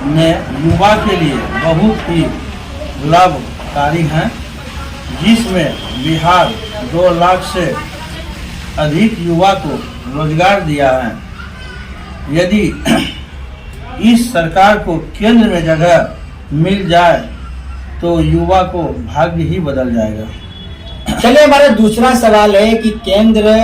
ने युवा के लिए बहुत ही लाभकारी हैं, जिसमें बिहार 2 लाख से अधिक युवा को रोजगार दिया है। यदि इस सरकार को केंद्र में जगह मिल जाए तो युवा को भाग्य ही बदल जाएगा। चलिए, हमारा दूसरा सवाल है कि केंद्र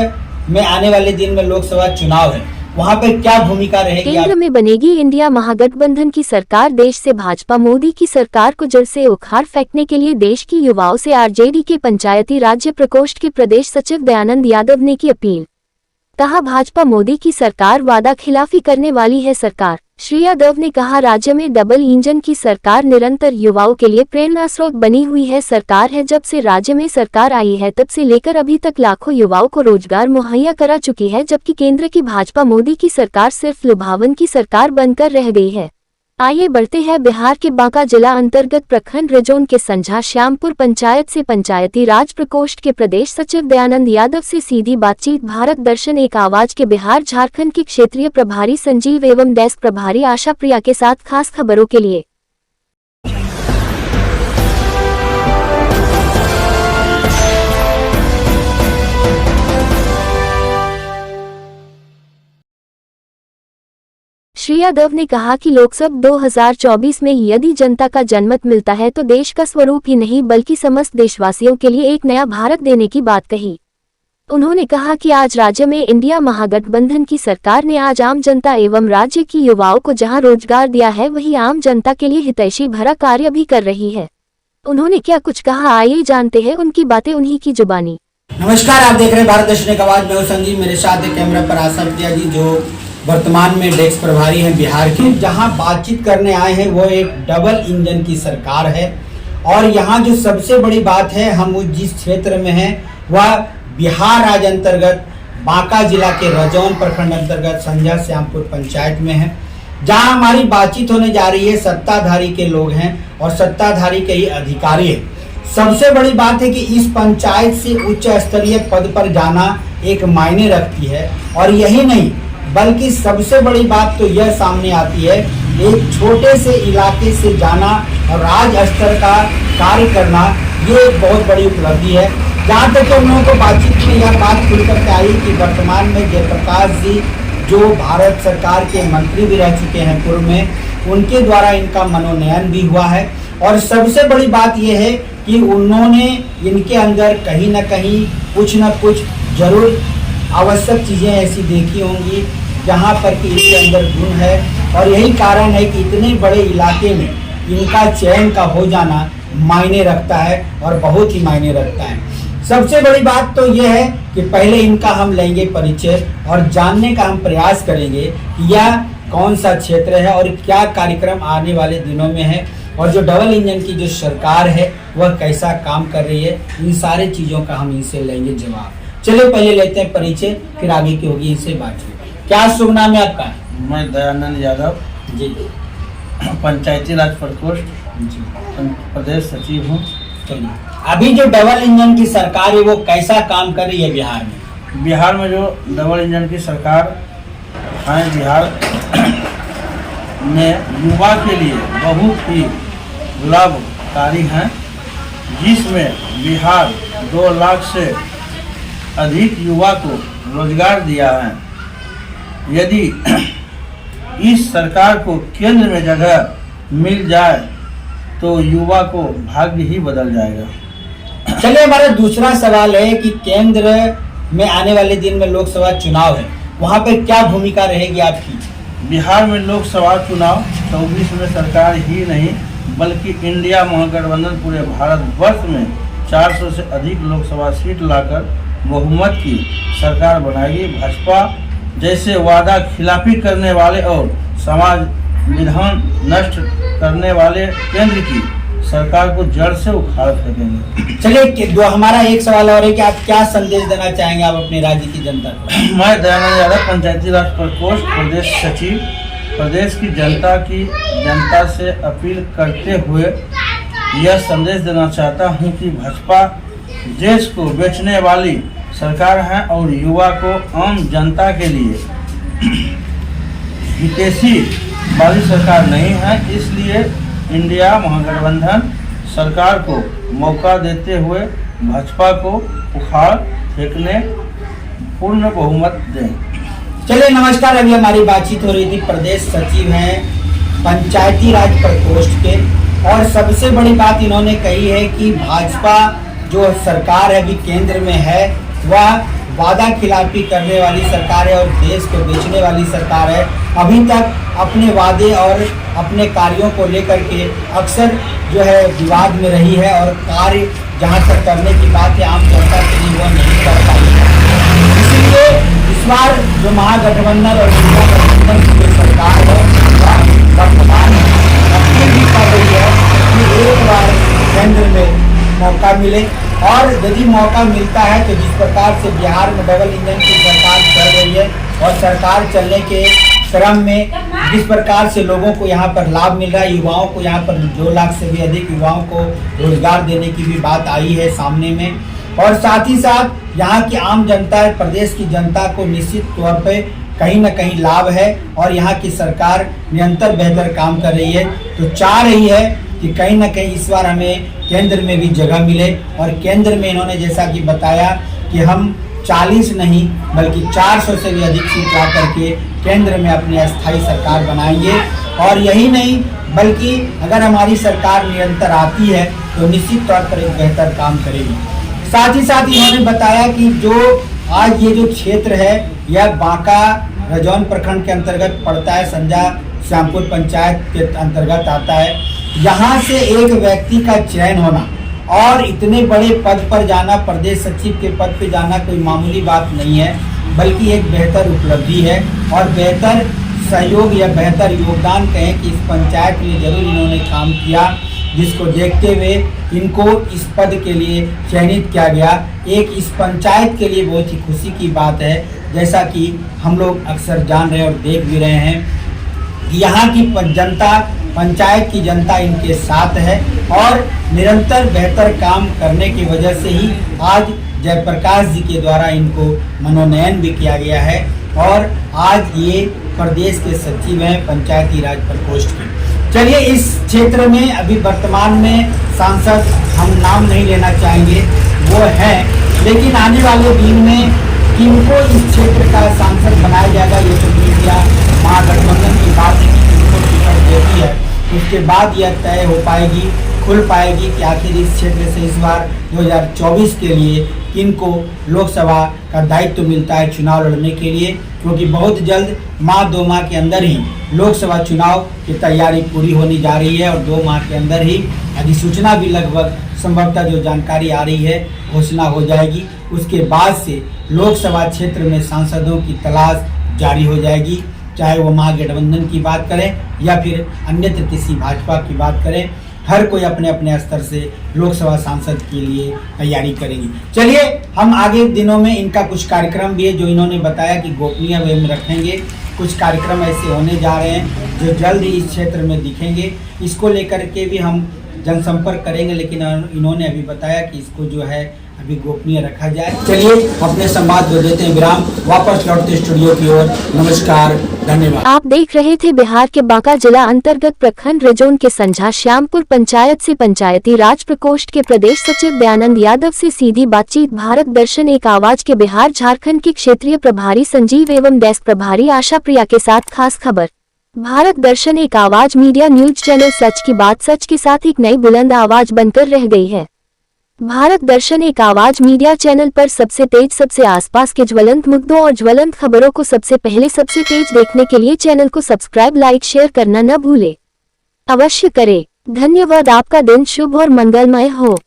में आने वाले दिन में लोकसभा चुनाव है, वहाँ पे क्या भूमिका रहेगी? केंद्र में बनेगी इंडिया महागठबंधन की सरकार। देश से भाजपा मोदी की सरकार को जड़ से उखाड़ फेंकने के लिए देश की युवाओं से आरजेडी के पंचायती राज्य प्रकोष्ठ के प्रदेश सचिव दयानंद यादव ने की अपील। कहा, भाजपा मोदी की सरकार वादा खिलाफी करने वाली है सरकार। श्री यादव ने कहा, राज्य में डबल इंजन की सरकार निरंतर युवाओं के लिए प्रेरणा स्रोत बनी हुई है सरकार है। जब से राज्य में सरकार आई है तब से लेकर अभी तक लाखों युवाओं को रोजगार मुहैया करा चुकी है, जबकि केंद्र की भाजपा मोदी की सरकार सिर्फ लुभावन की सरकार बनकर रह गई है। आइए बढ़ते हैं बिहार के बांका जिला अंतर्गत प्रखंड रेजोन के संझा श्यामपुर पंचायत से पंचायती राज प्रकोष्ठ के प्रदेश सचिव दयानंद यादव से सीधी बातचीत। भारत दर्शन एक आवाज के बिहार झारखंड के क्षेत्रीय प्रभारी संजीव एवं डेस्क प्रभारी आशा प्रिया के साथ खास खबरों के लिए। श्री यादव ने कहा कि लोकसभा 2024 में यदि जनता का जनमत मिलता है तो देश का स्वरूप ही नहीं बल्कि समस्त देशवासियों के लिए एक नया भारत देने की बात कही। उन्होंने कहा कि आज राज्य में इंडिया महागठबंधन की सरकार ने आज आम जनता एवं राज्य की युवाओं को जहां रोजगार दिया है वहीं आम जनता के लिए हितैषी भरा कार्य भी कर रही है। उन्होंने क्या कुछ कहा, आइए जानते हैं उनकी बातें उन्हीं की जुबानी। नमस्कार, आप देख रहे हैं भारत दर्शन एक आवाज। मैं हूं संजीव, मेरे साथ है कैमरा पर आशा प्रिया जी, जो वर्तमान में डेस्क प्रभारी हैं बिहार के। जहां बातचीत करने आए हैं वो एक डबल इंजन की सरकार है, और यहां जो सबसे बड़ी बात है, हम जिस क्षेत्र में हैं वह बिहार राज्य अंतर्गत बांका जिला के रजौन प्रखंड अंतर्गत संझा श्यामपुर पंचायत में है, जहां हमारी बातचीत होने जा रही है। सत्ताधारी के लोग हैं और सत्ताधारी के ही अधिकारी हैं। सबसे बड़ी बात है कि इस पंचायत से उच्च स्तरीय पद पर जाना एक मायने रखती है, और यही नहीं बल्कि सबसे बड़ी बात तो यह सामने आती है, एक छोटे से इलाके से जाना और राज्य स्तर का कार्य करना, ये एक बहुत बड़ी उपलब्धि है। जहाँ तक हम लोगों को बातचीत में यह बात खुल करके आई कि वर्तमान में जयप्रकाश जी जो भारत सरकार के मंत्री भी रह चुके हैं पूर्व में, उनके द्वारा इनका मनोनयन भी हुआ है। और सबसे बड़ी बात यह है कि उन्होंने इनके अंदर कहीं ना कहीं कुछ न कुछ जरूर आवश्यक चीज़ें ऐसी देखी होंगी जहाँ पर कि इसके अंदर गुण है, और यही कारण है कि इतने बड़े इलाके में इनका चयन का हो जाना मायने रखता है और बहुत ही मायने रखता है। सबसे बड़ी बात तो यह है कि पहले इनका हम लेंगे परिचय और जानने का हम प्रयास करेंगे कि यह कौन सा क्षेत्र है और क्या कार्यक्रम आने वाले दिनों में है, और जो डबल इंजन की जो सरकार है वह कैसा काम कर रही है। इन सारे चीज़ों का हम इनसे लेंगे जवाब। चलिए पहले लेते हैं परिचय, फिर आगे की होगी इनसे बातचीत। क्या शुभ नाम है आपका? मैं दयानंद यादव जी, पंचायती राज प्रकोष्ठ प्रदेश सचिव हूँ। चलिए, अभी जो डबल इंजन की सरकार है वो कैसा काम कर रही है बिहार में? बिहार में जो डबल इंजन की सरकार है, बिहार ने युवा के लिए बहुत ही लाभकारी हैं, जिसमें बिहार 2 लाख से अधिक युवा को रोजगार दिया है। यदि इस सरकार को केंद्र में जगह मिल जाए तो युवा को भाग्य ही बदल जाएगा। चलिए, हमारा दूसरा सवाल है कि केंद्र में आने वाले दिन में लोकसभा चुनाव है, वहाँ पे क्या भूमिका रहेगी आपकी? बिहार में लोकसभा चुनाव 24 में सरकार ही नहीं बल्कि इंडिया महागठबंधन पूरे भारतवर्ष में 400 से अधिक लोकसभा सीट लाकर बहुमत की सरकार बनाएगी। भाजपा जैसे वादा खिलाफी करने वाले और समाज विधान नष्ट करने वाले केंद्र की सरकार को जड़ से उखाड़ फेंकेंगे। चलिए, हमारा एक सवाल और है कि आप क्या संदेश देना चाहेंगे आप अपने राज्य की जनता को? मैं दयानंद यादव पंचायती राज प्रकोष्ठ प्रदेश सचिव प्रदेश की जनता से अपील करते हुए यह संदेश देना चाहता हूं कि भाजपा देश को बेचने वाली सरकार है और युवा को आम जनता के लिए हितैषी वाली सरकार नहीं है, इसलिए इंडिया महागठबंधन सरकार को मौका देते हुए भाजपा को उखाड़ फेंकने पूर्ण बहुमत दें। चलिए नमस्कार, अभी हमारी बातचीत हो रही थी प्रदेश सचिव हैं पंचायती राज प्रकोष्ठ के, और सबसे बड़ी बात इन्होंने कही है कि भाजपा जो सरकार है अभी केंद्र में है वह वादा खिलाफी करने वाली सरकार है और देश को बेचने वाली सरकार है। अभी तक अपने वादे और अपने कार्यों को लेकर के अक्सर जो है विवाद में रही है और कार्य जहां तक करने की बात है आम जनता के लिए वह नहीं कर पाई है। इसलिए इस बार जो महागठबंधन और इंडिया गठबंधन की जो सरकार है वह वर्तमान में अपील भी कर रही है कि एक बार केंद्र में मौका मिले, और यदि मौका मिलता है तो जिस प्रकार से बिहार में डबल इंजन की सरकार चल रही है और सरकार चलने के क्रम में जिस प्रकार से लोगों को यहाँ पर लाभ मिल रहा है, युवाओं को यहाँ पर 2 लाख से भी अधिक युवाओं को रोजगार देने की भी बात आई है सामने में, और साथ ही साथ यहाँ की आम जनता प्रदेश की जनता को निश्चित तौर पे कहीं न कहीं लाभ है और यहाँ की सरकार निरंतर बेहतर काम कर रही है। तो चाह रही है कि कहीं ना कहीं इस बार हमें केंद्र में भी जगह मिले, और केंद्र में इन्होंने जैसा कि बताया कि हम 40 नहीं बल्कि 400 से भी अधिक सीट ला करके केंद्र में अपनी अस्थायी सरकार बनाएंगे। और यही नहीं बल्कि अगर हमारी सरकार निरंतर आती है तो निश्चित तौर पर एक बेहतर काम करेगी। साथ ही साथ इन्होंने बताया कि जो आज ये जो क्षेत्र है यह बांका रजौन प्रखंड के अंतर्गत पड़ता है, संजा श्यामपुर पंचायत के अंतर्गत आता है। यहाँ से एक व्यक्ति का चयन होना और इतने बड़े पद पर जाना, प्रदेश सचिव के पद पर जाना कोई मामूली बात नहीं है, बल्कि एक बेहतर उपलब्धि है और बेहतर सहयोग या बेहतर योगदान कहें कि इस पंचायत में जरूर इन्होंने काम किया, जिसको देखते हुए इनको इस पद के लिए चयनित किया गया। एक इस पंचायत के लिए बहुत ही खुशी की बात है, जैसा कि हम लोग अक्सर जान रहे और देख भी रहे हैं, यहाँ की जनता, पंचायत की जनता इनके साथ है और निरंतर बेहतर काम करने की वजह से ही आज जयप्रकाश जी के द्वारा इनको मनोनयन भी किया गया है और आज ये प्रदेश के सचिव हैं पंचायती राज प्रकोष्ठ के। चलिए इस क्षेत्र में अभी वर्तमान में सांसद हम नाम नहीं लेना चाहेंगे, वो है, लेकिन आने वाले दिन में किनको इस क्षेत्र का सांसद बनाया जाएगा ये तो मीडिया महागठबंधन की बात है कि किनको टिकट देती है, उसके बाद यह तय हो पाएगी, खुल पाएगी कि आखिर इस क्षेत्र से इस बार 2024 के लिए किनको लोकसभा का दायित्व मिलता है चुनाव लड़ने के लिए, क्योंकि बहुत जल्द माह 2 माह के अंदर ही लोकसभा चुनाव की तैयारी पूरी होने जा रही है और 2 माह के अंदर ही अधिसूचना भी लगभग संभवतः जो जानकारी आ रही है घोषणा हो जाएगी। उसके बाद से लोकसभा क्षेत्र में सांसदों की तलाश जारी हो जाएगी, चाहे वो महागठबंधन की बात करें या फिर अन्यत्र किसी भाजपा की बात करें, हर कोई अपने अपने स्तर से लोकसभा सांसद के लिए तैयारी करेंगे। चलिए हम आगे दिनों में इनका कुछ कार्यक्रम भी है जो इन्होंने बताया कि गोपनीय वे में रखेंगे, कुछ कार्यक्रम ऐसे होने जा रहे हैं जो जल्द ही इस क्षेत्र में दिखेंगे, इसको लेकर के भी हम जनसंपर्क करेंगे, लेकिन इन्होंने अभी बताया कि इसको जो है अभी गोपनीय रखा जाए। चलिए अपने संवाद को देते हैं विराम, वापस लौटते स्टूडियो की ओर। नमस्कार, धन्यवाद। आप देख रहे थे बिहार के बांका जिला अंतर्गत प्रखंड रजौन के संझा श्यामपुर पंचायत से पंचायती राज प्रकोष्ठ के प्रदेश सचिव दयानंद यादव से सीधी बातचीत। भारत दर्शन एक आवाज के बिहार झारखंड के क्षेत्रीय प्रभारी संजीव एवं डेस्क प्रभारी आशा प्रिया के साथ खास खबर। भारत दर्शन एक आवाज मीडिया न्यूज चैनल सच की बात सच के साथ एक नई बुलंद आवाज बनकर रह गई है। भारत दर्शन एक आवाज मीडिया चैनल पर सबसे तेज, सबसे आसपास के ज्वलंत मुद्दों और ज्वलंत खबरों को सबसे पहले सबसे तेज देखने के लिए चैनल को सब्सक्राइब, लाइक, शेयर करना न भूले। अवश्य करें। धन्यवाद। आपका दिन शुभ और मंगलमय हो।